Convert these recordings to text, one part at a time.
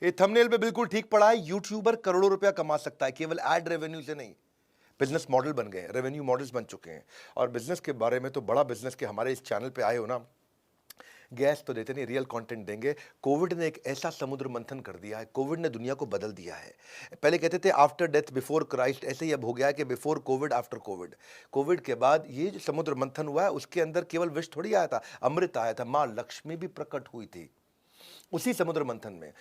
ये थंबनेल पे बिल्कुल ठीक पड़ा है। यूट्यूबर करोड़ों रुपया कमा सकता है केवल एड रेवेन्यू से नहीं। बिजनेस मॉडल बन गए, रेवेन्यू मॉडल्स बन चुके हैं। और बिजनेस के बारे में तो बड़ा बिजनेस के हमारे इस चैनल पे आए हो ना, गैस तो देते नहीं, रियल कंटेंट देंगे। कोविड ने एक ऐसा समुद्र मंथन कर दिया है, कोविड ने दुनिया को बदल दिया है। पहले कहते थे आफ्टर डेथ बिफोर क्राइस्ट, ऐसे ही अब हो गया है कि before Covid after Covid. Covid के बाद ये जो समुद्र मंथन हुआ है, उसके अंदर केवल विष थोड़ी आया था, अमृत आया था। माँ लक्ष्मी भी प्रकट हुई थी उसी समुद्र मंथन में।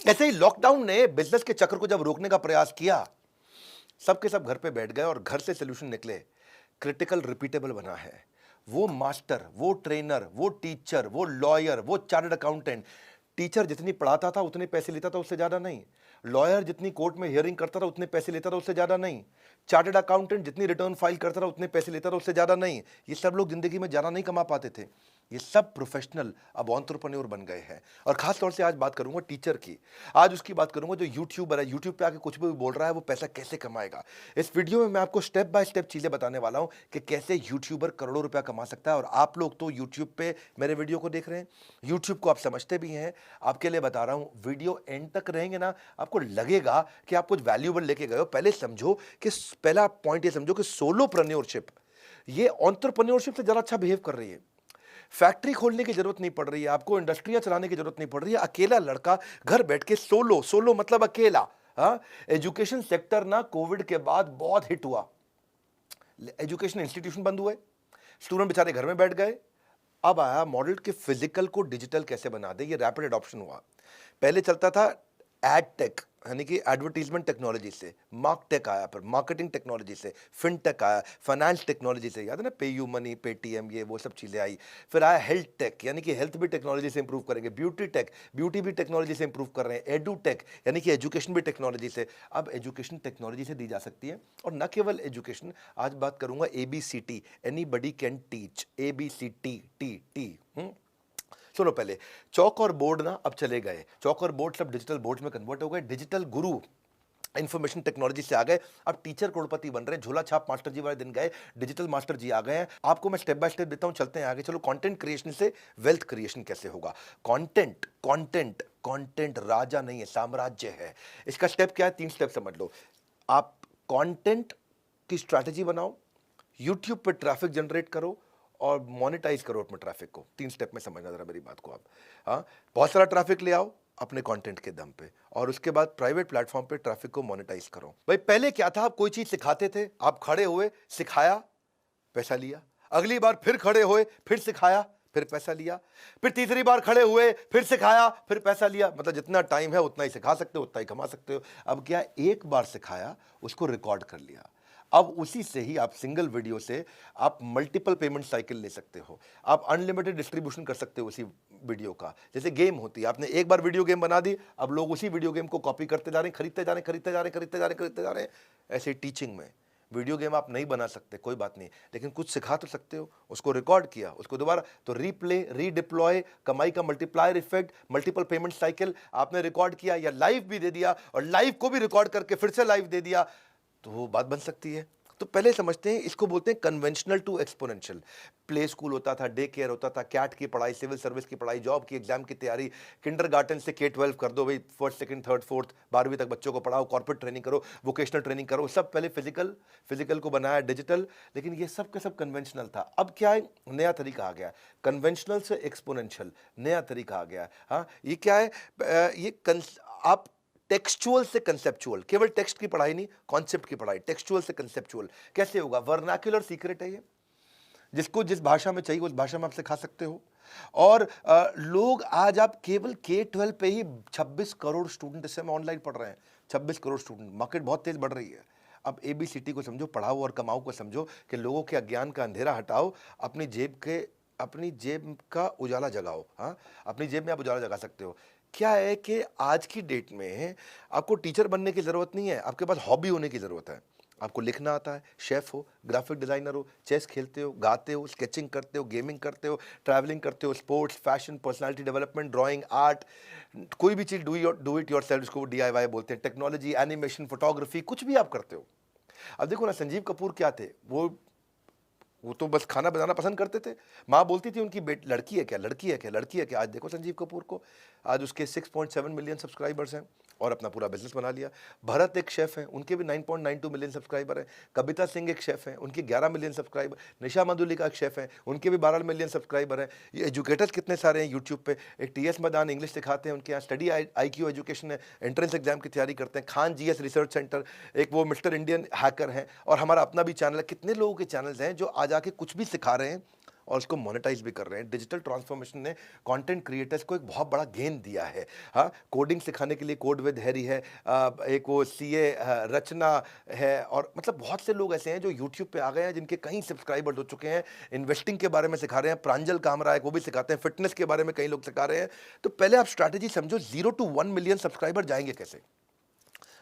ऐसे ही लॉकडाउन ने बिजनेस के चक्र को जब रोकने का प्रयास किया, सबके सब घर पे बैठ गए और घर से सोल्यूशन निकले। क्रिटिकल रिपीटेबल बना है। वो मास्टर, वो ट्रेनर, वो टीचर, वो लॉयर, वो चार्टर्ड अकाउंटेंट, टीचर जितनी पढ़ाता था उतने पैसे लेता था, उससे ज्यादा नहीं। लॉयर जितनी कोर्ट में हियरिंग करता था उतने पैसे लेता था, उससे ज्यादा नहीं। चार्टर्ड अकाउंटेंट जितनी रिटर्न फाइल करता था उतने पैसे लेता था, उससे ज्यादा नहीं। ये सब लोग जिंदगी में ज्यादा नहीं कमा पाते थे। ये सब प्रोफेशनल अब एंटरप्रेन्योर बन गए हैं। और खास तौर से आज बात करूंगा टीचर की। आज उसकी बात करूंगा जो यूट्यूबर है, यूट्यूब पे आके कुछ भी बोल रहा है, वो पैसा कैसे कमाएगा। इस वीडियो में मैं आपको स्टेप बाय स्टेप चीजें बताने वाला हूं कि कैसे यूट्यूबर करोड़ों रुपया कमा सकता है। और आप लोग तो यूट्यूब पे मेरे वीडियो को देख रहे हैं, यूट्यूब को आप समझते भी हैं। आपके लिए बता रहा हूं, वीडियो एंड तक रहेंगे ना, आपको लगेगा कि आप कुछ वैल्यूएबल लेके गए हो। पहले समझो कि पहला पॉइंट ये समझो कि सोलोप्रेन्योरशिप ये एंटरप्रेन्योरशिप से ज्यादा अच्छा बिहेव कर रही है। फैक्ट्री खोलने की जरूरत नहीं पड़ रही है आपको, इंडस्ट्रियां चलाने की जरूरत नहीं पड़ रही है। अकेला लड़का घर बैठ के सोलो, सोलो मतलब अकेला। हाँ, एजुकेशन सेक्टर ना कोविड के बाद बहुत हिट हुआ। एजुकेशन इंस्टीट्यूशन बंद हुए, स्टूडेंट बेचारे घर में बैठ गए। अब आया मॉडल कि फिजिकल को डिजिटल कैसे बना दे। ये रैपिड एडॉप्शन हुआ। पहले चलता था एड टेक, यानी कि एडवर्टीजमेंट टेक्नोलॉजी से। मार्क टेक आया, फिर मार्केटिंग टेक्नोलॉजी से। फिनटेक आया, फाइनेंस टेक्नोलॉजी से, याद है ना, पे यू मनी, पेटीएम, ये वो सब चीज़ें आई। फिर आया हेल्थ टेक, यानी कि हेल्थ भी टेक्नोलॉजी से इंप्रूव करेंगे। ब्यूटी टेक, ब्यूटी भी टेक्नोलॉजी से इंप्रूव कर रहे हैं। एडू टेक, यानी कि एजुकेशन भी टेक्नोलॉजी से। अब एजुकेशन टेक्नोलॉजी से दी जा सकती है। और न केवल एजुकेशन, आज बात करूंगा ABCT, anybody can teach, ABCT, T. सुनो, पहले चौक और बोर्ड ना अब चले गए। चौक और बोर्ड सब डिजिटल बोर्ड में कन्वर्ट हो गए। डिजिटल गुरु इंफॉर्मेशन टेक्नोलॉजी से आ गए। अब टीचर करोड़पति बन रहे हैं। झोला छाप मास्टर जी वाले दिन गए, डिजिटल मास्टर जी आ गए हैं। आपको मैं स्टेप बाय स्टेप देता हूं, चलते हैं आगे। चलो, कंटेंट क्रिएशन से वेल्थ क्रिएशन कैसे होगा। कंटेंट कंटेंट कंटेंट राजा नहीं है, साम्राज्य है। इसका स्टेप क्या है, 3 स्टेप समझ लो। आप कंटेंट की स्ट्रैटेजी बनाओ, यूट्यूब पे ट्रैफिक जनरेट करो और मोनेटाइज करो अपने ट्रैफिक को। 3 स्टेप में समझना जरा मेरी बात को आप। हाँ, बहुत सारा ट्रैफिक ले आओ अपने कंटेंट के दम पे, और उसके बाद प्राइवेट प्लेटफॉर्म पे ट्रैफिक को मोनेटाइज करो। भाई पहले क्या था, आप कोई चीज सिखाते थे, आप खड़े हुए, सिखाया, पैसा लिया। अगली बार फिर खड़े हुए, फिर सिखाया, फिर पैसा लिया। फिर तीसरी बार खड़े हुए, फिर सिखाया, फिर पैसा लिया। मतलब जितना टाइम है उतना ही सिखा सकते हो, उतना ही कमा सकते हो। अब क्या, एक बार सिखाया, उसको रिकॉर्ड कर लिया। अब उसी से ही आप सिंगल वीडियो से आप मल्टीपल पेमेंट साइकिल ले सकते हो। आप अनलिमिटेड डिस्ट्रीब्यूशन कर सकते हो उसी वीडियो का। जैसे गेम होती है, आपने एक बार वीडियो गेम बना दी, अब लोग उसी वीडियो गेम को कॉपी करते जा रहे हैं, खरीदते जा रहे हैं, खरीदते जा रहे हैं, खरीदते जा रहे हैं, खरीदते जा रहे हैं। ऐसे टीचिंग में वीडियो गेम आप नहीं बना सकते, कोई बात नहीं, लेकिन कुछ सिखा तो सकते हो। उसको रिकॉर्ड किया, उसको दोबारा तो रीप्ले, रीडिप्लॉय, कमाई का multiplier effect, multiple payment cycle. आपने रिकॉर्ड किया या लाइव भी दे दिया, और लाइव को भी रिकॉर्ड करके फिर से लाइव दे दिया, तो वो बात बन सकती है। तो पहले समझते हैं, इसको बोलते हैं conventional to exponential. Play school होता था, डे केयर होता था, कैट की पढ़ाई, सिविल सर्विस की पढ़ाई, जॉब की, एग्जाम की तैयारी, किंडरगार्टन से K-12 कर दो भाई, फर्स्ट सेकंड थर्ड फोर्थ 12वीं तक बच्चों को पढ़ाओ, कॉर्पोरेट ट्रेनिंग करो, वोकेशनल ट्रेनिंग करो। सब पहले फिजिकल को बनाया डिजिटल, लेकिन ये सब का सब कन्वेंशनल था। अब क्या है, नया तरीका आ गया, कन्वेंशनल से एक्सपोनेंशियल, नया तरीका आ गया। हाँ, ये क्या है, आप टेक्सचुअल से कंसेप्चुअल, केवल टेक्स्ट की पढ़ाई नहीं, कॉन्सेप्ट की पढ़ाई। टेक्सचुअल से कंसेप्चुअल कैसे होगा, वर्नाक्युलर सीक्रेट है ये। जिसको जिस भाषा में चाहिए उस भाषा में आप सिखा सकते हो। और लोग आज आप केवल K-12 पे ही 26 करोड़ स्टूडेंट इस समय ऑनलाइन पढ़ रहे हैं। 26 करोड़ स्टूडेंट, मार्केट बहुत तेज बढ़ रही है। अब ABCT को समझो, पढ़ाओ और कमाओ को समझो, कि लोगों के अज्ञान का अंधेरा हटाओ, अपनी जेब का उजाला जगाओ। हाँ, अपनी जेब में आप उजाला जगा सकते हो। क्या है कि आज की डेट में आपको टीचर बनने की जरूरत नहीं है, आपके पास हॉबी होने की जरूरत है। आपको लिखना आता है, शेफ हो, ग्राफिक डिजाइनर हो, चेस खेलते हो, गाते हो, स्केचिंग करते हो, गेमिंग करते हो, ट्रैवलिंग करते हो, sports, fashion, personality development, drawing, art, कोई भी चीज डू इट योरसेल्फ, उसको DIY बोलते हैं। टेक्नोलॉजी, एनिमेशन, फोटोग्राफी, कुछ भी आप करते हो। अब देखो ना, संजीव कपूर क्या थे, वो वो तो बस खाना बनाना पसंद करते थे। माँ बोलती थी उनकी बेट लड़की है क्या, लड़की है क्या, लड़की है क्या। आज देखो संजीव कपूर को, आज उसके 6.7 मिलियन सब्सक्राइबर्स हैं और अपना पूरा बिजनेस बना लिया। भरत एक शेफ़ हैं, उनके भी 9.92 मिलियन सब्सक्राइबर हैं। कविता सिंह एक शेफ़ हैं, उनके 11 मिलियन सब्सक्राइबर। निशा मधुलिका एक शेफ़ हैं, उनके भी 12 मिलियन सब्सक्राइबर हैं। ये एजुकेटर्स कितने सारे हैं यूट्यूब पे। एक टीएस मैदान इंग्लिश सिखाते हैं, उनके यहाँ स्टडी आईक्यू एजुकेशन है, एंट्रेंस एग्जाम की तैयारी करते हैं। खान जीएस रिसर्च सेंटर, एक वो मिस्टर इंडियन हैकर हैं, और हमारा अपना भी चैनल है। कितने लोगों के चैनल्स हैं जो आज आके कुछ भी सिखा रहे हैं और उसको मोनेटाइज भी कर रहे हैं। डिजिटल ट्रांसफॉर्मेशन ने कंटेंट क्रिएटर्स को एक बहुत बड़ा गेन दिया है। हाँ, कोडिंग सिखाने के लिए कोड विद हैरी है, एक वो सीए रचना है, और मतलब बहुत से लोग ऐसे हैं जो यूट्यूब पे आ गए हैं जिनके कई सब्सक्राइबर्स हो चुके हैं। इन्वेस्टिंग के बारे में सिखा रहे हैं, प्रांजल कामरा है वो भी सिखाते हैं। फिटनेस के बारे में कई लोग सिखा रहे हैं। तो पहले आप स्ट्रैटेजी समझो, 0 to 1 मिलियन सब्सक्राइबर जाएंगे कैसे।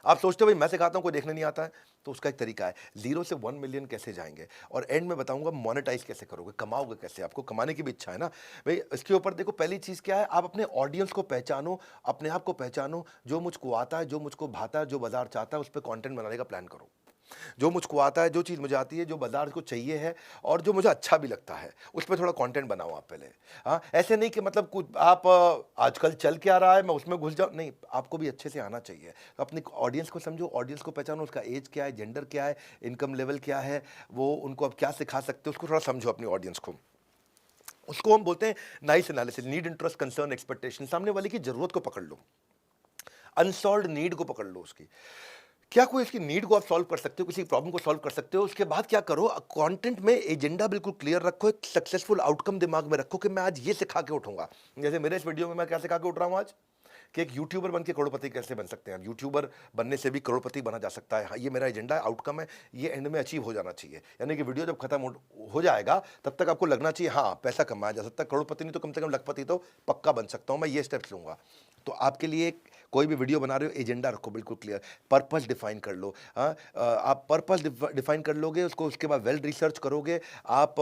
आप सोचते हो भाई मैं सिखाता हूँ कोई देखने नहीं आता है, तो उसका एक तरीका है, 0 से 1 मिलियन कैसे जाएंगे, और एंड में बताऊंगा मोनेटाइज कैसे करोगे, कमाओगे कैसे। आपको कमाने की भी इच्छा है ना भाई, इसके ऊपर देखो। पहली चीज़ क्या है, आप अपने ऑडियंस को पहचानो, अपने आप को पहचानो। जो मुझको आता है, जो मुझको भाता है, जो बाजार चाहता है, उस पर कॉन्टेंट बनाने का प्लान करो। जो मुझको आता है, जो चीज़ मुझे आती है, जो बाजार को चाहिए है और जो मुझे अच्छा भी लगता है, उस पर थोड़ा कंटेंट बनाओ आप पहले। हाँ, ऐसे नहीं कि मतलब कुछ आप आजकल चल क्या रहा है मैं उसमें घुस जाऊँ, नहीं, आपको भी अच्छे से आना चाहिए। तो अपनी ऑडियंस को समझो, ऑडियंस को पहचानो, उसका एज क्या है, जेंडर क्या है, इनकम लेवल क्या है, वो उनको आप क्या सिखा सकते हो, उसको थोड़ा समझो अपनी ऑडियंस को। उसको हम बोलते हैं nice analysis, need, interest, concern, expectation. सामने वाले की जरूरत को पकड़ लो, अनसॉल्व नीड को पकड़ लो उसकी। क्या कोई इसकी नीड को आप सॉल्व कर सकते हो, किसी प्रॉब्लम को सॉल्व कर सकते हो। उसके बाद क्या करो, कंटेंट में एजेंडा बिल्कुल क्लियर रखो, एक सक्सेसफुल आउटकम दिमाग में रखो कि मैं आज ये सिखा के उठूंगा। जैसे मेरे इस वीडियो में मैं क्या सिखा के उठ रहा हूँ आज, कि एक यूट्यूबर बन के करोड़पति कैसे बन सकते हैं। यूट्यूबर बनने से भी करोड़पति बना जा सकता है। हाँ, ये मेरा एजेंडा है, आउटकम है, ये एंड में अचीव हो जाना चाहिए। यानी कि वीडियो जब खत्म हो जाएगा तब तक आपको लगना चाहिए हाँ पैसा कमाया जा सकता है, करोड़पति नहीं तो कम से कम लखपति तो पक्का बन सकता हूँ मैं, ये स्टेप्स लूंगा। तो आपके लिए कोई भी वीडियो बना रहे हो, एजेंडा रखो बिल्कुल क्लियर, पर्पस डिफाइन कर लो। हाँ, आप पर्पस डिफाइन कर लोगे उसको, उसके बाद वेल रिसर्च करोगे आप,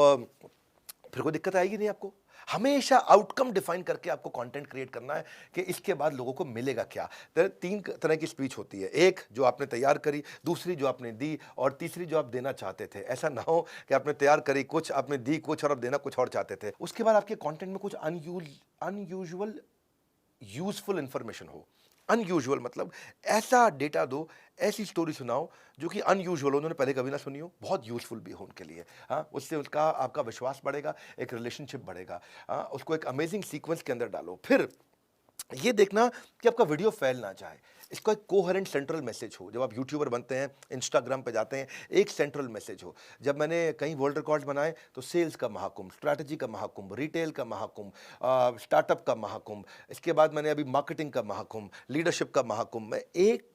फिर कोई दिक्कत आएगी नहीं आपको। हमेशा आउटकम डिफाइन करके आपको कंटेंट क्रिएट करना है कि इसके बाद लोगों को मिलेगा क्या। तो 3 तरह की स्पीच होती है, एक जो आपने तैयार करी, दूसरी जो आपने दी, और तीसरी जो आप देना चाहते थे। ऐसा ना हो कि आपने तैयार करी कुछ, आपने दी कुछ और आप देना कुछ और चाहते थे। उसके बाद आपके कंटेंट में कुछ अनयूजुअल यूजफुल इंफॉर्मेशन हो। अनयूजुअल मतलब ऐसा डेटा दो, ऐसी स्टोरी सुनाओ जो कि अनयूजुअल हो, उन्होंने पहले कभी ना सुनी हो, बहुत यूजफुल भी हो उनके लिए। हाँ, उससे उसका आपका विश्वास बढ़ेगा, एक रिलेशनशिप बढ़ेगा। हाँ, उसको एक अमेजिंग सीक्वेंस के अंदर डालो। फिर ये देखना कि आपका वीडियो फैल ना जाए, इसका एक कोहेरेंट सेंट्रल मैसेज हो। जब आप यूट्यूबर बनते हैं, इंस्टाग्राम पे जाते हैं, एक सेंट्रल मैसेज हो। जब मैंने कई वर्ल्ड रिकॉर्ड्स बनाए तो सेल्स का महाकुंभ, स्ट्रैटेजी का महाकुंभ, रिटेल का महाकुंभ, स्टार्टअप का महाकुंभ, इसके बाद मैंने अभी मार्केटिंग का महाकुंभ, लीडरशिप का महाकुंभ। मैं एक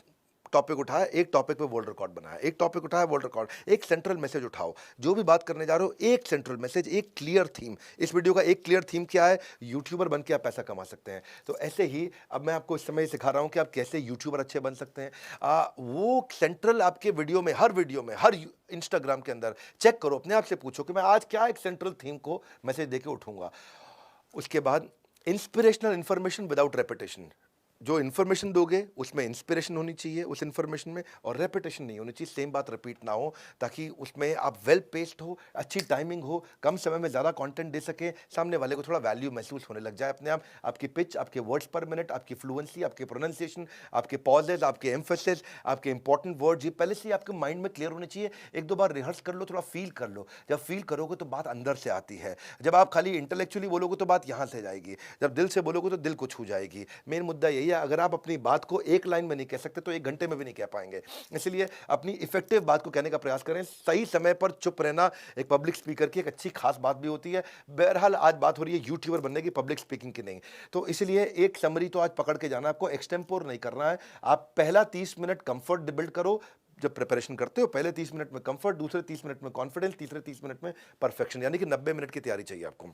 टॉपिक उठाया, एक टॉपिक पे वर्ल्ड रिकॉर्ड बनाया, एक टॉपिक उठाया वर्ल्ड रिकॉर्ड, एक सेंट्रल मैसेज उठाओ। जो भी बात करने जा रहे हो, एक सेंट्रल मैसेज, एक क्लियर थीम। इस वीडियो का एक क्लियर थीम क्या है, यूट्यूबर बन के आप पैसा कमा सकते हैं। तो ऐसे ही अब मैं आपको इस समय सिखा रहा हूं कि आप कैसे यूट्यूबर अच्छे बन सकते हैं। वो सेंट्रल आपके वीडियो में, हर इंस्टाग्राम के अंदर चेक करो, अपने आप से पूछो कि मैं आज क्या एक सेंट्रल थीम को मैसेज देके उठूंगा। उसके बाद इंस्पिरेशनल इंफॉर्मेशन विदाउट रेपिटेशन। जो इन्फॉर्मेशन दोगे उसमें इंस्पिरेशन होनी चाहिए उस इन्फॉर्मेशन में, और रेपिटेशन नहीं होनी चाहिए, सेम बात रिपीट ना हो, ताकि उसमें आप वेल पेस्ड हो, अच्छी टाइमिंग हो, कम समय में ज़्यादा कंटेंट दे सके, सामने वाले को थोड़ा वैल्यू महसूस होने लग जाए अपने आप। आपकी पिच, आपके वर्ड्स पर मिनट, आपकी फ्लुएंसी, आपके प्रोनाउंसिएशन, आपके पॉजेज, आपके एम्फेसिस, आपके इंपॉर्टेंट वर्ड्स, ये पहले से आपके माइंड में क्लियर होने चाहिए। एक दो बार रिहर्स कर लो, थोड़ा फील कर लो। जब फील करोगे तो बात अंदर से आती है। जब आप खाली इंटेलेक्चुअली बोलोगे तो बात यहाँ से जाएगी, जब दिल से बोलोगे तो दिल को छू जाएगी। मेन मुद्दा यही है, अगर आप अपनी बात को एक लाइन में नहीं कह सकते तो 1 घंटे में भी नहीं कह पाएंगे। इसलिए अपनी इफेक्टिव बात को कहने का प्रयास करें। सही समय पर चुप रहना एक पब्लिक स्पीकर की एक अच्छी खास बात भी होती है। बहरहाल आज बात हो रही है यूट्यूबर बनने की, पब्लिक स्पीकिंग की नहीं। तो इसलिए एक समरी तो आज पकड़ के जाना, आपको एक्सटेम्पोर नहीं करना है। आप पहला 30 मिनट कंफर्ट बिल्ड करो। जब प्रिपरेशन करते हो, पहले 30 मिनट में कंफर्ट, दूसरे 30 मिनट में कॉन्फिडेंस, तीसरे 30 मिनट में परफेक्शन, यानी कि 90 मिनट की तैयारी चाहिए आपको।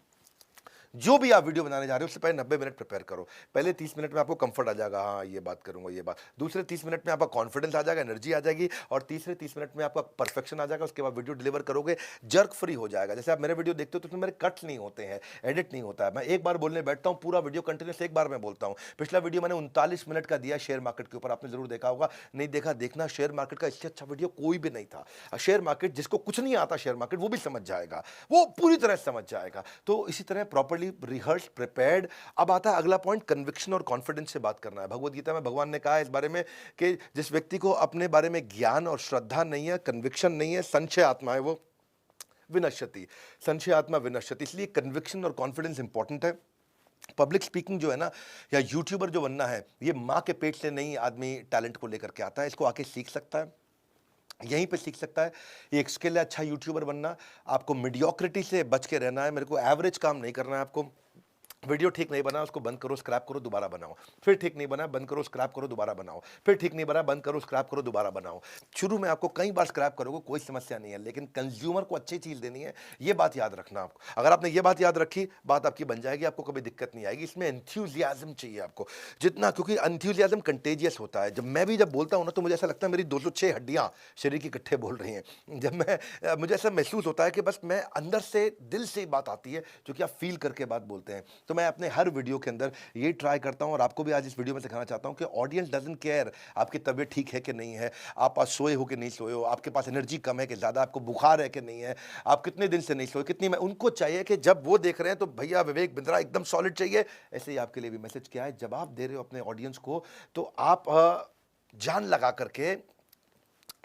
जो भी आप वीडियो बनाने जा रहे हो उससे पहले 90 मिनट प्रिपेयर करो। पहले 30 मिनट में आपको कंफर्ट आ जाएगा, हाँ ये बात करूंगा, ये बात। दूसरे 30 मिनट में आपका कॉन्फिडेंस आ जाएगा, एनर्जी आ जाएगी, और तीसरे 30 मिनट में आपका परफेक्शन आ जाएगा। उसके बाद वीडियो डिलीवर करोगे, जर्क फ्री हो जाएगा। जैसे आप मेरे वीडियो देखते हो तो उसमें मेरे कट्स नहीं होते हैं, एडिट नहीं होता है। मैं एक बार बोलने बैठता हूँ, पूरा वीडियो कंटिन्यूस एक बार में बोलता हूँ। पिछला वीडियो मैंने 39 मिनट का दिया शेयर मार्केट के ऊपर, आपने जरूर देखा होगा। नहीं देखा, देखना। शेयर मार्केट का इससे अच्छा वीडियो कोई भी नहीं था। शेयर मार्केट, जिसको कुछ नहीं आता शेयर मार्केट, वो भी समझ जाएगा, वो पूरी तरह समझ जाएगा। तो इसी तरह प्रॉपर्ली रिहर्स, प्रिपेयर्ड। अब आता है अगला पॉइंट, कन्विक्शन और कॉन्फिडेंस से बात करना है। भगवत गीता में भगवान ने कहा है इस बारे में कि जिस व्यक्ति को अपने बारे में ज्ञान और श्रद्धा नहीं है, कन्विक्शन नहीं है, संशय आत्मा है, वो विनश्यति, संशय आत्मा विनश्यति। इसलिए कन्विक्शन और कॉन्फिडेंस इंपॉर्टेंट है। पब्लिक स्पीकिंग जो है ना, या यूट्यूबर जो बनना है, ये माँ के पेट से नहीं आदमी टैलेंट को लेकर के आता है। इसको आके सीख सकता है, यहीं पे सीख सकता है। ये एक स्किल है अच्छा यूट्यूबर बनना। आपको मीडियोक्रिटी से बच के रहना है। मेरे को एवरेज काम नहीं करना है। आपको वीडियो ठीक नहीं बना, उसको बंद करो, स्क्रैप करो, दोबारा बनाओ। फिर ठीक नहीं बना, बंद करो, स्क्रैप करो, दोबारा बनाओ। फिर ठीक नहीं बना, बंद करो, स्क्रैप करो, दोबारा बनाओ। शुरू में आपको कई बार स्क्रैप करोगे, कोई समस्या नहीं है, लेकिन कंज्यूमर को अच्छी चीज़ देनी है, ये बात याद रखना आपको। अगर आपने ये बात याद रखी, बात आपकी बन जाएगी, आपको कभी दिक्कत नहीं आएगी। इसमें एंथ्यूजियाज्म चाहिए आपको जितना, क्योंकि एंथ्यूजियाज्म कंटेजियस होता है। जब बोलता हूँ ना, तो मुझे ऐसा लगता है मेरी 206 हड्डियाँ शरीर की इकट्ठे बोल रही हैं। मुझे ऐसा महसूस होता है कि बस मैं अंदर से, दिल से बात आती है, जो कि आप फील करके बात बोलते हैं। तो मैं अपने हर वीडियो के अंदर ये ट्राई करता हूं, और आपको भी आज इस वीडियो में सिखाना चाहता हूं कि ऑडियंस डजंट केयर आपकी तबीयत ठीक है कि नहीं है, आप आज सोए हो कि नहीं सोए हो, आपके पास एनर्जी कम है कि ज़्यादा, आपको बुखार है कि नहीं है, आप कितने दिन से नहीं सोए, कितनी में। उनको चाहिए कि जब वो देख रहे हैं तो भैया विवेक बिंद्रा एकदम सॉलिड चाहिए। ऐसे ही आपके लिए भी मैसेज क्या है, जब आप दे रहे हो अपने ऑडियंस को, तो आप जान लगा करके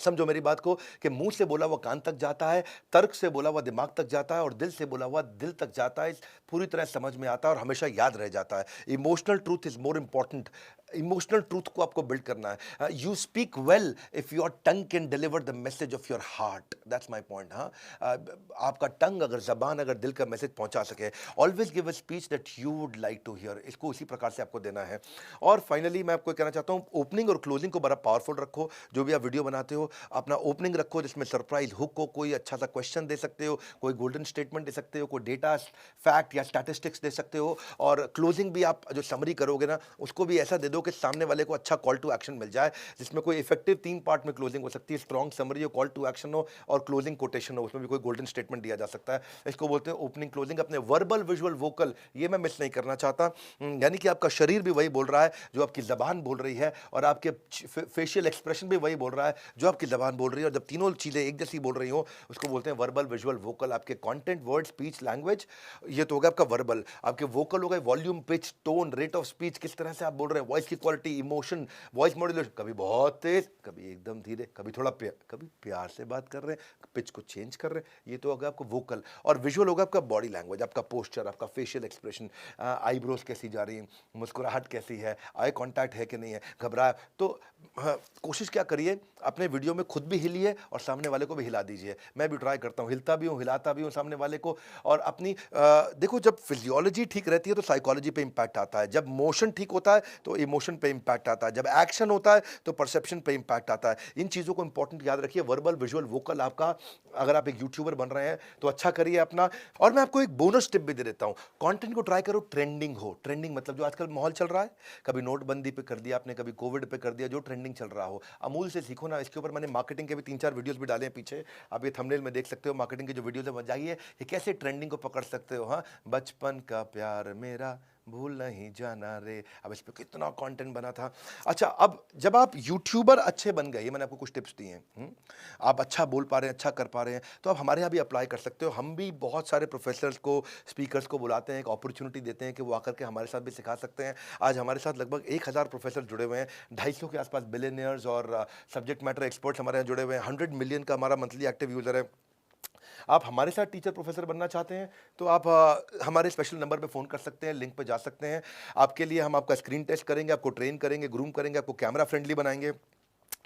समझो मेरी बात को, कि मुंह से बोला हुआ कान तक जाता है, तर्क से बोला हुआ दिमाग तक जाता है, और दिल से बोला हुआ दिल तक जाता है। पूरी तरह समझ में आता है और हमेशा याद रह जाता है। Emotional truth is more important. Emotional truth को आपको बिल्ड करना है। You speak well if your tongue can deliver the message of your heart. That's my point. हाँ, आपका टंग अगर, जबान अगर दिल का मैसेज पहुंचा सके, always give a speech that you would like to hear. इसको उसी प्रकार से आपको देना है। और फाइनली मैं आपको कहना चाहता हूँ, ओपनिंग और क्लोजिंग को बड़ा पावरफुल रखो। जो भी आप वीडियो बनाते हो, अपना ओपनिंग रखो जिसमें सरप्राइज हुक हो, कोई अच्छा सा क्वेश्चन दे सकते हो, कोई गोल्डन स्टेटमेंट दे सकते हो, कोई डेटा फैक्ट या स्टैटिस्टिक्स दे सकते हो। और क्लोजिंग भी आप जो समरी करोगे ना, उसको भी ऐसा दे दो कि सामने वाले को अच्छा कॉल टू एक्शन मिल जाए, जिसमें कोई इफेक्टिव 3 पार्ट में क्लोजिंग हो सकती है। स्ट्रॉन्ग समरी हो, कॉल टू एक्शन हो, और क्लोजिंग कोटेशन हो, उसमें भी कोई गोल्डन स्टेटमेंट दिया जा सकता है। इसको बोलते हैं ओपनिंग क्लोजिंग। अपने वर्बल, विजुअल, वोकल, ये मैं मिस नहीं करना चाहता। यानी कि आपका शरीर भी वही बोल रहा है जो आपकी जबान बोल रही है, और आपके फेशियल एक्सप्रेशन भी वही बोल रहा है जो आपकी जबान बोल रही है। और जब तीनों चीज़ें एक जैसी बोल रही हो, उसको बोलते हैं वर्बल, विजुअल, वोकल। आपके कंटेंट, वर्ड, स्पीच, लैंग्वेज, ये तो होगा आपका वर्बल। आपके वोकल हो गए volume, pitch, tone, rate of speech, किस तरह से आप बोल रहे हैं, वॉइस की क्वालिटी, इमोशन, वॉइस मॉड्यूलेशन, कभी बहुत तेज, कभी एकदम धीरे, कभी थोड़ा कभी प्यार से बात कर रहे हैं, पिच को चेंज कर रहे हैं। ये तो होगा आपका वोकल। और विजुअल होगा आपका बॉडी लैंग्वेज, आपका पोस्चर, आपका फेशियल एक्सप्रेशन, आईब्रोज कैसी जा रही है, मुस्कुराहट कैसी है, आई कॉन्टैक्ट है कि नहीं है, घबराया तो। हाँ, कोशिश क्या करिए, अपने वीडियो में खुद भी हिलिए और सामने वाले को भी हिला दीजिए। मैं भी ट्राई करता हूँ, हिलता भी हूँ, हिलाता भी हूँ सामने वाले को। और अपनी देखो, जब फिजियोलॉजी ठीक रहती है तो साइकोलॉजी पे इंपैक्ट आता है, जब मोशन ठीक होता है तो इमोशन पे इंपैक्ट आता है, जब एक्शन होता है तो परसेप्शन पे इंपैक्ट आता है। इन चीज़ों को इंपॉर्टेंट याद रखिए। वर्बल, विजुअल, वोकल आपका, अगर आप एक यूट्यूबर बन रहे हैं तो अच्छा करिए अपना। और मैं आपको एक बोनस टिप भी दे देता हूँ, कंटेंट को ट्राई करो ट्रेंडिंग हो। ट्रेंडिंग मतलब जो आजकल माहौल चल रहा है, कभी नोटबंदी पे कर दिया आपने, कभी कोविड पे कर दिया, जो ट्रेंडिंग चल रहा हो। अमूल से सीखो ना। इसके ऊपर मैंने मार्केटिंग के भी 3-4 वीडियोस भी डाले हैं पीछे, आप ये थंबनेल में देख सकते हो। मार्केटिंग के जो वीडियोस है, जाइए, ये कैसे ट्रेंडिंग को पकड़ सकते हो। हाँ, बचपन का प्यार मेरा भूल नहीं जाना रे, अब इस पे कितना कंटेंट बना था। अच्छा, अब जब आप यूट्यूबर अच्छे बन गए, ये मैंने आपको कुछ टिप्स दिए हैं, आप अच्छा बोल पा रहे हैं, अच्छा कर पा रहे हैं, तो आप हमारे यहाँ भी अप्लाई कर सकते हो। हम भी बहुत सारे प्रोफेसर्स को, स्पीकर्स को बुलाते हैं, एक अपॉर्चुनिटी देते हैं कि वो आकर के हमारे साथ भी सिखा सकते हैं। आज हमारे साथ लगभग 1000 प्रोफेसर जुड़े हुए हैं, 250 के आसपास बिलियनियर्स और सब्जेक्ट मैटर एक्सपर्ट्स हमारे यहाँ जुड़े हुए हैं। 100 मिलियन का हमारा मंथली एक्टिव यूजर है। आप हमारे साथ टीचर प्रोफेसर बनना चाहते हैं तो आप हमारे स्पेशल नंबर पे फ़ोन कर सकते हैं, लिंक पे जा सकते हैं। आपके लिए हम आपका स्क्रीन टेस्ट करेंगे, आपको ट्रेन करेंगे, ग्रूम करेंगे, आपको कैमरा फ्रेंडली बनाएंगे,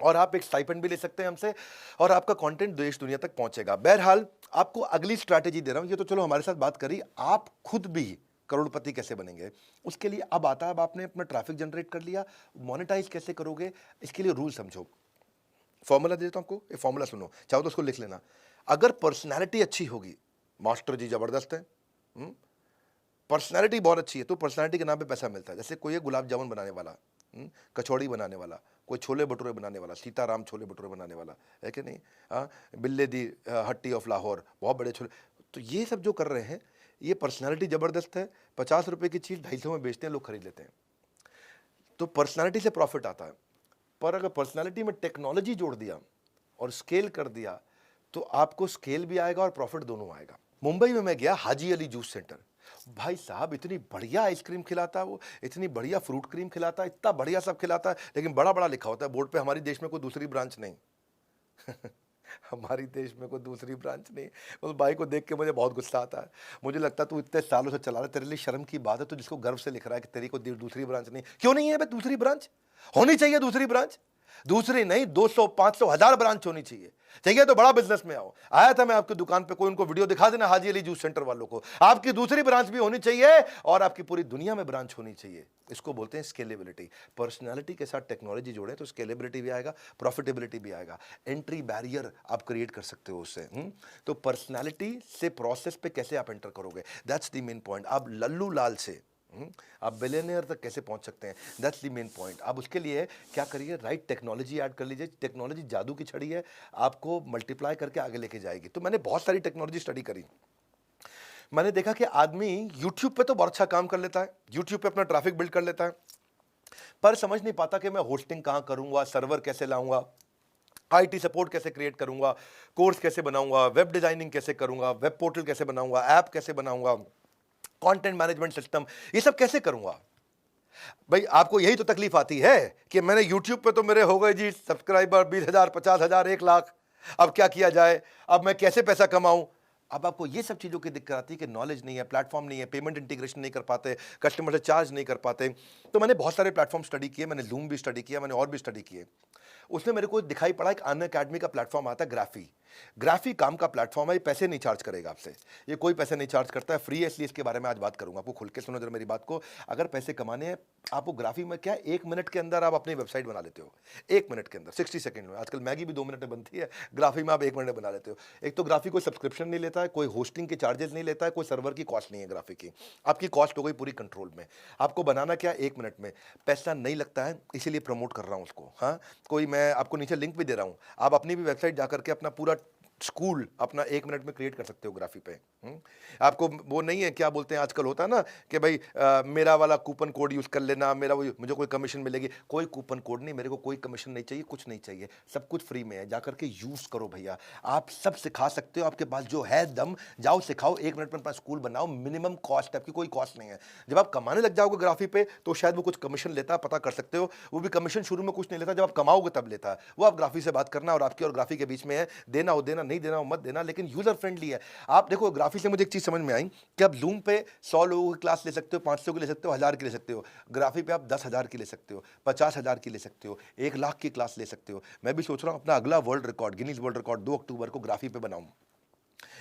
और आप एक स्टाइपेंड भी ले सकते हैं हमसे, और आपका कंटेंट देश दुनिया तक पहुंचेगा। बहरहाल, आपको अगली स्ट्रैटेजी दे रहा हूं। ये तो चलो हमारे साथ बात करी, आप खुद भी करोड़पति कैसे बनेंगे उसके लिए अब आता है। अब आपने अपना ट्रैफिक जनरेट कर लिया, मोनेटाइज कैसे करोगे, इसके लिए रूल समझो। फॉर्मूला दे देता हूं आपको, ये फॉर्मूला सुनो, चाहो तो उसको लिख लेना। अगर पर्सनैलिटी अच्छी होगी, मास्टर जी जबरदस्त है, पर्सनैलिटी बहुत अच्छी है तो पर्सनैलिटी के नाम पे पैसा मिलता है। जैसे कोई है गुलाब जामुन बनाने वाला, कचौड़ी बनाने वाला, कोई छोले भटूरे बनाने वाला, सीताराम छोले भटूरे बनाने वाला है कि नहीं, हाँ, बिल्ले दी हट्टी ऑफ लाहौर, बहुत बड़े छोले। तो ये सब जो कर रहे हैं ये पर्सनैलिटी ज़बरदस्त है। 50 रुपए की चीज़ 250 में बेचते हैं, लोग खरीद लेते हैं। तो पर्सनैलिटी से प्रॉफिट आता है। पर अगर पर्सनैलिटी में टेक्नोलॉजी जोड़ दिया और स्केल कर दिया तो आपको स्केल भी आएगा और प्रॉफिट दोनों आएगा। मुंबई में मैं गया हाजी अली जूस सेंटर, भाई साहब इतनी बढ़िया आइसक्रीम खिलाता है वो, इतनी बढ़िया फ्रूट क्रीम खिलाता है, इतना बढ़िया सब खिलाता है, लेकिन बड़ा बड़ा लिखा होता है बोर्ड पे, हमारे देश में कोई दूसरी ब्रांच नहीं। हमारी देश में कोई दूसरी ब्रांच नहीं। उस भाई को देख के मुझे बहुत गुस्सा आता है। मुझे लगता है तू इतने सालों से चला रहा है, तेरे लिए शर्म की बात है, तो जिसको गर्व से लिख रहा है कि तेरी को दूसरी ब्रांच नहीं, क्यों नहीं है भाई? दूसरी ब्रांच होनी चाहिए, दूसरी ब्रांच, दूसरी नहीं 200 500 1000 ब्रांच होनी चाहिए। चाहिए तो बड़ा बिजनेस में आओ। आया था मैं आपकी दुकान पे, कोई उनको वीडियो दिखा देना हाजी अली जूस सेंटर वालों को। आपकी दूसरी ब्रांच भी होनी चाहिए और आपकी पूरी दुनिया में ब्रांच होनी चाहिए। इसको बोलते हैं स्केलेबिलिटी। पर्सनालिटी के साथ टेक्नोलॉजी जोड़े तो स्केलेबिलिटी भी आएगा, प्रॉफिटेबिलिटी भी आएगा, एंट्री बैरियर आप क्रिएट कर सकते हो उससे। तो पर्सनालिटी से प्रोसेस पे कैसे आप एंटर करोगे, दैट्स द मेन पॉइंट। आप लल्लू लाल से आप बिलियनियर तक कैसे पहुंच सकते हैं, दैट्स द मेन पॉइंट। आप उसके लिए क्या करिए, राइट टेक्नोलॉजी ऐड कर लीजिए। टेक्नोलॉजी जादू की छड़ी है, आपको मल्टीप्लाई करके आगे लेके जाएगी। तो मैंने बहुत सारी टेक्नोलॉजी स्टडी करी। मैंने देखा कि आदमी यूट्यूब पे तो बहुत अच्छा काम कर लेता है, यूट्यूब पे अपना ट्रैफिक बिल्ड कर लेता है, पर समझ नहीं पाता कि मैं होस्टिंग कहां करूंगा, सर्वर कैसे लाऊंगा, आईटी सपोर्ट कैसे क्रिएट करूंगा, कोर्स कैसे बनाऊंगा, वेब डिजाइनिंग कैसे करूंगा, वेब पोर्टल कैसे बनाऊंगा, ऐप कैसे बनाऊंगा, कंटेंट मैनेजमेंट सिस्टम, ये सब कैसे करूंगा। भाई आपको यही तो तकलीफ आती है कि मैंने यूट्यूब पे तो मेरे हो गए जी सब्सक्राइबर 20,000 50,000 1 लाख, अब क्या किया जाए, अब मैं कैसे पैसा कमाऊं। अब आपको ये सब चीज़ों की दिक्कत आती है कि नॉलेज नहीं है, प्लेटफॉर्म नहीं है, पेमेंट इंटीग्रेशन नहीं कर पाते, कस्टमर से चार्ज नहीं कर पाते। तो मैंने बहुत सारे प्लेटफॉर्म स्टडी किए, मैंने जूम भी स्टडी किया, मैंने और भी स्टडी किए। उसमें मेरे को दिखाई पड़ा एक अन अकेडमी का प्लेटफॉर्म आता है, ग्राफी। ग्राफी काम का प्लेटफॉर्म है, ये पैसे नहीं चार्ज करेगा आपसे, ये कोई पैसे नहीं चार्ज करता है, फ्री है, इसलिए इसके बारे में आज बात करूंगा। आपको खुल के सुनो जरा मेरी बात को। अगर पैसे कमाने हैं आपको ग्राफी में, क्या 1 मिनट के अंदर आप अपनी वेबसाइट बना लेते हो, 1 मिनट के अंदर, 60 सेकंड में। आजकल मैगी भी 2 मिनट में बनती है, ग्राफी में आप 1 मिनट में बना लेते हो। एक तो ग्राफी कोई सब्सक्रिप्शन नहीं लेता है, कोई होस्टिंग के चार्जेस नहीं लेता है, कोई सर्वर की कॉस्ट नहीं है ग्राफी की, आपकी कॉस्ट हो गई पूरी कंट्रोल में। आपको बनाना क्या 1 मिनट में, पैसा नहीं लगता है, इसीलिए प्रमोट कर रहा हूं उसको। हाँ, कोई मैं आपको नीचे लिंक भी दे रहा हूं, आप अपनी भी वेबसाइट जाकर के अपना पूरा स्कूल अपना 1 मिनट में क्रिएट कर सकते हो ग्राफी पे। आपको वो नहीं है, क्या बोलते हैं आजकल होता है ना कि भाई मेरा वाला कूपन कोड यूज कर लेना, मेरा वो मुझे कोई कमीशन मिलेगी। कोई कूपन कोड नहीं, मेरे को कोई कमीशन नहीं चाहिए, कुछ नहीं चाहिए, सब कुछ फ्री में है, जाकर के यूज करो भैया। आप सब सिखा सकते हो, आपके पास जो है दम, जाओ सिखाओ, 1 मिनट में अपना स्कूल बनाओ, मिनिमम कॉस्ट है, आपकी कोई कॉस्ट नहीं है। जब आप कमाने लग जाओगे ग्राफी पे तो शायद वो कुछ कमीशन लेता है, पता कर सकते हो। वो भी कमीशन शुरू में कुछ नहीं लेता, जब आप कमाओगे तब लेता है। वो आप ग्राफी से बात करना, और आपकी और ग्राफी के बीच में है, देना हो देना, नहीं देना हो मत देना, लेकिन यूजर फ्रेंडली है। आप देखो ग्राफी से मुझे एक चीज समझ में आई कि आप जूम पे 100 लोगों की क्लास ले सकते हो, 500 की ले सकते हो, 1000 की ले सकते हो। ग्राफी पे आप 10,000 की ले सकते हो, 50,000 की ले सकते हो, 1 लाख की क्लास ले सकते हो। मैं भी सोच रहा हूं अपना अगला world record, Guinness world record 2 अक्टूबर को ग्राफी पे बनाऊं,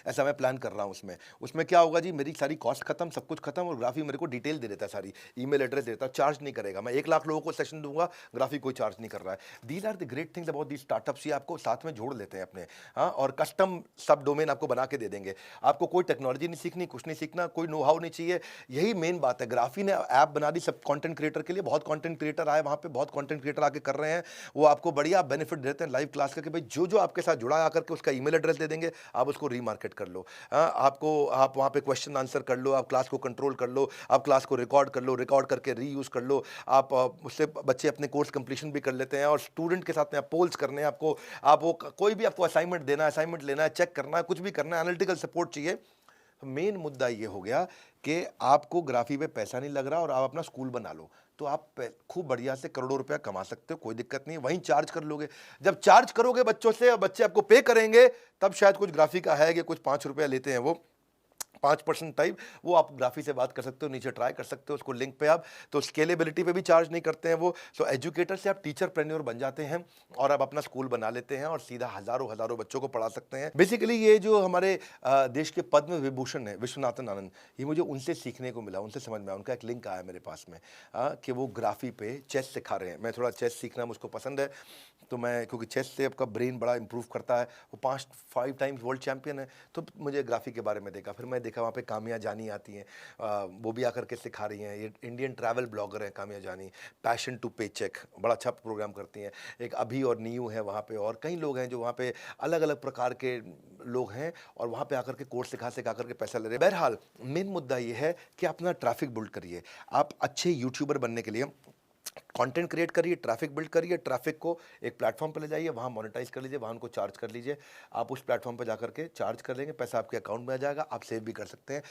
ऐसा मैं प्लान कर रहा हूं। उसमें उसमें क्या होगा जी, मेरी सारी कॉस्ट खत्म, सब कुछ खत्म, और ग्राफी मेरे को डिटेल दे देता है, सारी ईमेल एड्रेस देता है, चार्ज नहीं करेगा। मैं 1 लाख लोगों को सेशन दूंगा, ग्राफी कोई चार्ज नहीं कर रहा है। These are the great things about the startups, ये आपको साथ में जोड़ लेते हैं अपने। हाँ, और कस्टम सब डोमेन आपको बना के दे देंगे। आपको कोई टेक्नोलॉजी नहीं सीखनी, कुछ नहीं सीखना, कोई नो हाउ नहीं चाहिए। यही मेन बात है। ग्राफी ने ऐप बना दी सब कंटेंट क्रिएटर के लिए, बहुत कंटेंट क्रिएटर आए वहां पे, बहुत कंटेंट क्रिएटर आके कर रहे हैं, वो आपको बढ़िया बेनिफिट देते हैं लाइव क्लास का कि भाई जो जो आपके साथ जुड़ा है आकर के उसका ईमेल एड्रेस दे देंगे, आप उसको रीमार्केट कर लो। आपको, आप वहाँ पे क्वेश्चन आंसर कर लो, आप क्लास को कंट्रोल कर लो, आप क्लास को रिकॉर्ड कर लो, रिकॉर्ड करके रीयूज़ कर लो। आप उससे बच्चे अपने कोर्स कंप्लीशन भी कर लेते हैं, और स्टूडेंट के साथ में आप पोल्स करने हैं आपको, आप वो कोई भी आपको असाइनमेंट देना है, असाइनमेंट लेना है, चेक करना है, कुछ भी करना है, एनालिटिकल सपोर्ट चाहिए। मेन मुद्दा ये हो गया कि आपको ग्राफी पे पैसा नहीं लग रहा और आप अपना स्कूल बना लो, तो आप खूब बढ़िया से करोड़ों रुपया कमा सकते हो, कोई दिक्कत नहीं। वहीं चार्ज कर लोगे, जब चार्ज करोगे बच्चों से और बच्चे आपको पे करेंगे, तब शायद कुछ ग्राफी का है कि कुछ 5 रुपया लेते हैं वो 5% टाइप, वो आप ग्राफी से बात कर सकते हो, नीचे ट्राई कर सकते हो उसको लिंक पे आप। तो स्केलेबिलिटी पे भी चार्ज नहीं करते हैं वो। सो एजुकेटर से आप टीचर प्रेन्योर बन जाते हैं और आप अपना स्कूल बना लेते हैं और सीधा हजारों हजारों बच्चों को पढ़ा सकते हैं। बेसिकली ये जो हमारे देश के पद्म विभूषण है विश्वनाथन आनंद, ये मुझे उनसे सीखने को मिला, उनसे समझ में आया। उनका एक लिंक आया मेरे पास में कि वो ग्राफी पे चेस सिखा रहे हैं। मैं थोड़ा चेस सीखना मुझको पसंद है, तो मैं, क्योंकि चेस से आपका ब्रेन बड़ा इंप्रूव करता है। वो 5 टाइम्स वर्ल्ड चैंपियन है, तो मुझे ग्राफी के बारे में देखा। फिर मैं देखा देखा वहाँ पे कामिया जानी आती हैं, वो भी आकर के सिखा रही हैं। ये इंडियन ट्रैवल ब्लॉगर हैं कामिया जानी, पैशन टू पे चेक बड़ा अच्छा प्रोग्राम करती हैं। एक अभी और नीयू है वहाँ पे, और कई लोग हैं जो वहाँ पे अलग अलग प्रकार के लोग हैं और वहाँ पे आकर के कोर्स सिखा सिखा करके पैसा ले रहे हैं। बहरहाल मेन मुद्दा ये है कि अपना ट्रैफिक बिल्ड करिए। आप अच्छे यूट्यूबर बनने के लिए कंटेंट क्रिएट करिए, ट्रैफिक बिल्ड करिए, ट्रैफिक को एक प्लेटफॉर्म पे ले जाइए, वहाँ मोनेटाइज कर लीजिए, वहाँ उनको चार्ज कर लीजिए। आप उस प्लेटफॉर्म पे जाकर के चार्ज कर लेंगे, पैसा आपके अकाउंट में आ जाएगा, आप सेव भी कर सकते हैं।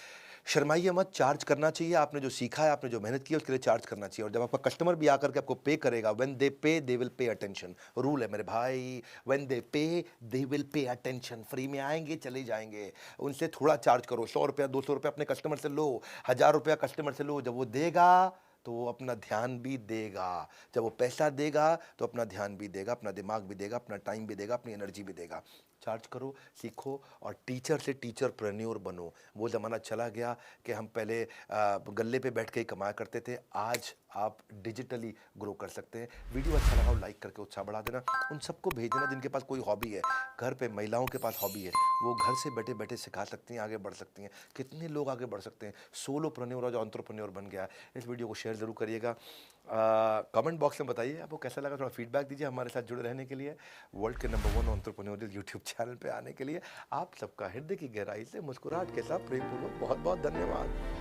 शर्माइए मत, चार्ज करना चाहिए। आपने जो सीखा है, आपने जो मेहनत की है, उसके लिए चार्ज करना चाहिए। और जब आपका कस्टमर भी आकर के आपको पे करेगा, व्हेन दे पे they will pay attention, rule है मेरे भाई, व्हेन दे पे they will pay attention. Free में आएंगे चले जाएंगे, उनसे थोड़ा चार्ज करो, 100 रुपया 200 रुपया अपने कस्टमर से लो, 1000 रुपया कस्टमर से लो। जब वो देगा तो वो अपना ध्यान भी देगा, जब वो पैसा देगा तो अपना ध्यान भी देगा, अपना दिमाग भी देगा, अपना टाइम भी देगा, अपनी एनर्जी भी देगा। चार्ज करो, सीखो और टीचर से टीचरप्रेन्योर बनो। वो ज़माना चला गया कि हम पहले गल्ले पे बैठ के ही कमाया करते थे। आज आप डिजिटली ग्रो कर सकते हैं। वीडियो अच्छा लगा हो लाइक करके उत्साह बढ़ा देना। उन सबको भेज देना जिनके पास कोई हॉबी है, घर पे महिलाओं के पास हॉबी है, वो घर से बैठे बैठे सिखा सकती हैं, आगे बढ़ सकती हैं। कितने लोग आगे बढ़ सकते हैं, सोलोप्रेन्योर और जो एंटरप्रेन्योर बन गया है। इस वीडियो को शेयर ज़रूर करिएगा। कमेंट बॉक्स में बताइए आपको कैसा लगा, थोड़ा फीडबैक दीजिए। हमारे साथ जुड़े रहने के लिए, वर्ल्ड के नंबर 1 एंटरप्रेन्योरियल यूट्यूब चैनल पे आने के लिए आप सबका हृदय की गहराई से मुस्कुराहट के साथ प्रेमपूर्वक बहुत बहुत धन्यवाद।